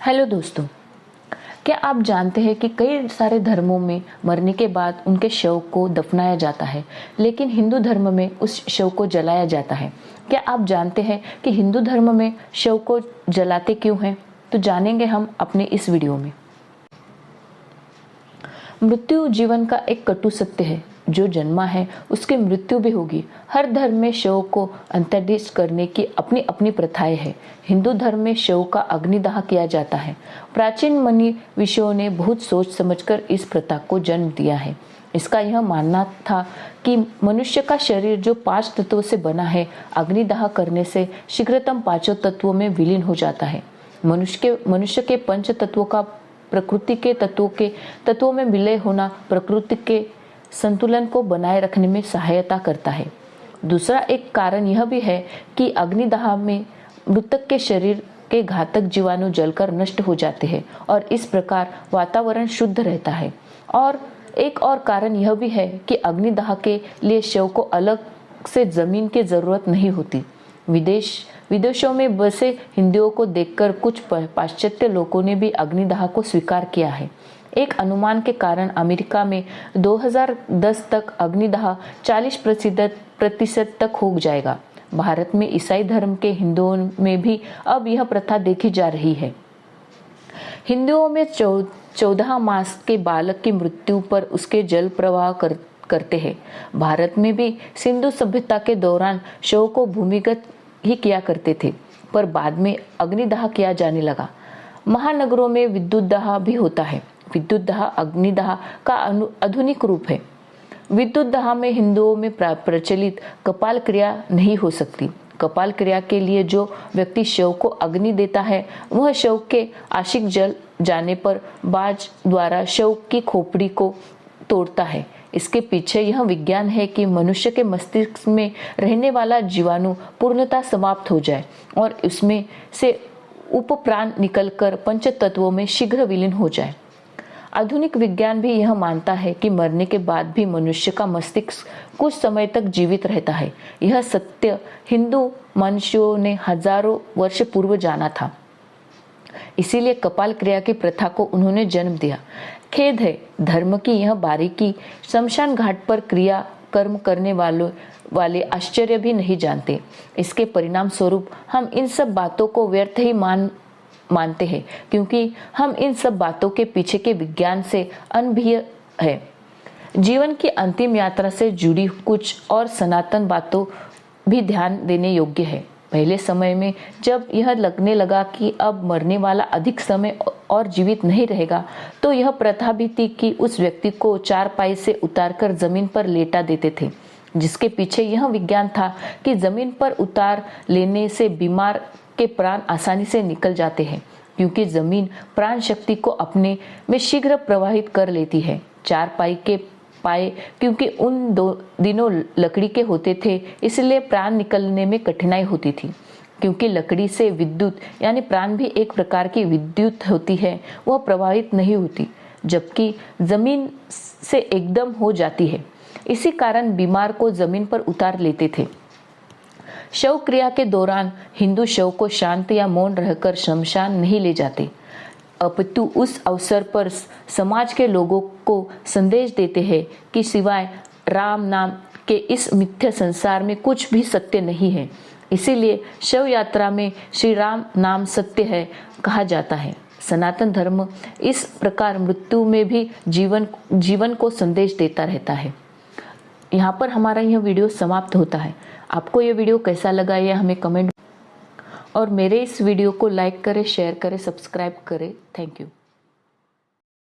Hello दोस्तों, क्या आप जानते हैं कि कई सारे धर्मों में मरने के बाद उनके शव को दफनाया जाता है, लेकिन हिंदू धर्म में उस शव को जलाया जाता है। क्या आप जानते हैं कि हिंदू धर्म में शव को जलाते क्यों हैं? तो जानेंगे हम अपने इस वीडियो में। मृत्यु जीवन का एक कटु सत्य है। जो जन्मा है उसकी मृत्यु भी होगी। हर धर्म में शव को अंत्येष्टि करने की अपनी अपनी प्रथाएं हैं। हिंदू धर्म में शव का अग्निदाह किया जाता है। प्राचीन मुनि ऋषियों ने बहुत सोच समझकर इस प्रथा को जन्म दिया है। इसका यह मानना था कि मनुष्य का शरीर जो 5 तत्वों से बना है, अग्निदाह करने से शीघ्रतम 5 तत्वों में विलीन हो जाता है। मनुष्य के 5 तत्वों का प्रकृति के तत्वों में विलय होना प्रकृति के संतुलन को बनाए रखने में सहायता करता है। दूसरा एक कारण यह भी है कि अग्निदाह में मृतक के शरीर के घातक जीवाणु जलकर नष्ट हो जाते हैं और इस प्रकार वातावरण शुद्ध रहता है। और एक और कारण यह भी है कि अग्निदाह के लिए शव को अलग से जमीन की जरूरत नहीं होती। विदेशों में बसे हिंदुओं को देखकर कुछ पाश्चात्य लोगों ने भी अग्निदाह को स्वीकार किया है। एक अनुमान के कारण अमेरिका में 2010 तक अग्निदाह 40% तक हो जाएगा। भारत में ईसाई धर्म के हिंदुओं में भी अब यह प्रथा देखी जा रही है। हिंदुओं में 14 मास के बालक की मृत्यु पर उसके जल प्रवाह करते हैं। भारत में भी सिंधु सभ्यता के दौरान शव को भूमिगत ही किया करते थे, पर बाद में अग्निदाह किया जाने लगा। महानगरों में विद्युत दाह भी होता है। विद्युत दाह अग्निदाह का आधुनिक रूप है। विद्युत दाह में हिंदुओं में प्रचलित कपाल क्रिया नहीं हो सकती। कपाल क्रिया के लिए जो व्यक्ति शव को अग्नि देता है, वह शव के आशिक जल जाने पर बाज द्वारा शव की खोपड़ी को तोड़ता है। इसके पीछे यह विज्ञान है कि मनुष्य के मस्तिष्क में रहने वाला जीवाणु पूर्णतः समाप्त हो जाए और उसमें से उपप्राण निकलकर 5 तत्वों में शीघ्र विलीन हो जाए। आधुनिक विज्ञान भी यह मानता है कि मरने के बाद भी मनुष्य का मस्तिष्क कुछ समय तक जीवित रहता है। यह सत्य हिंदू मनुष्यों ने हजारों वर्ष पूर्व जाना था। इसीलिए कपाल क्रिया की प्रथा को उन्होंने जन्म दिया। खेद है, धर्म की यह बारीकी शमशान घाट पर क्रिया कर्म करने वाले आश्चर्य भी नहीं जानते। इसके परिणाम स्वरूप हम इन सब बातों को व्यर्थ ही मानते हैं, क्योंकि हम इन सब बातों के पीछे के विज्ञान से अनभिज्ञ है। जीवन की अंतिम यात्रा से जुड़ी कुछ और सनातन बातों भी ध्यान देने योग्य है। पहले समय में जब यह लगने लगा कि अब मरने वाला अधिक समय और जीवित नहीं रहेगा, तो यह प्रथा भी थी कि उस व्यक्ति को चारपाई से उतारकर जमीन पर लेटा देते थे, जिसके पीछे यह विज्ञान था कि जमीन पर उतार लेने से बीमार के प्राण आसानी से निकल जाते हैं, क्योंकि जमीन प्राण शक्ति को अपने में शीघ्र प्रवाहित कर लेती है। चारपाई के पाए क्योंकि उन दिनों लकड़ी के होते थे, इसलिए प्राण निकलने में कठिनाई होती थी। क्योंकि लकड़ी से विद्युत यानी प्राण भी एक प्रकार की विद्युत होती है, वह प्रवाहित नहीं होती, जबकि जमीन से एकदम हो जाती है। इसी कारण बीमार को जमीन पर उतार लेते थे। शव क्रिया के दौरान हिंदू शव को शांत या मौन रहकर शमशान नहीं ले जाते, अपितु उस अवसर पर समाज के लोगों को संदेश देते हैं कि सिवाय राम नाम के इस मिथ्या संसार में कुछ भी सत्य नहीं है। इसीलिए शव यात्रा में श्री राम नाम सत्य है कहा जाता है। सनातन धर्म इस प्रकार मृत्यु में भी जीवन को संदेश देता रहता है। यहाँ पर हमारा यह वीडियो समाप्त होता है। आपको यह वीडियो कैसा लगा यह हमें कमेंट और मेरे इस वीडियो को लाइक करें, शेयर करें, सब्सक्राइब करें। Thank you.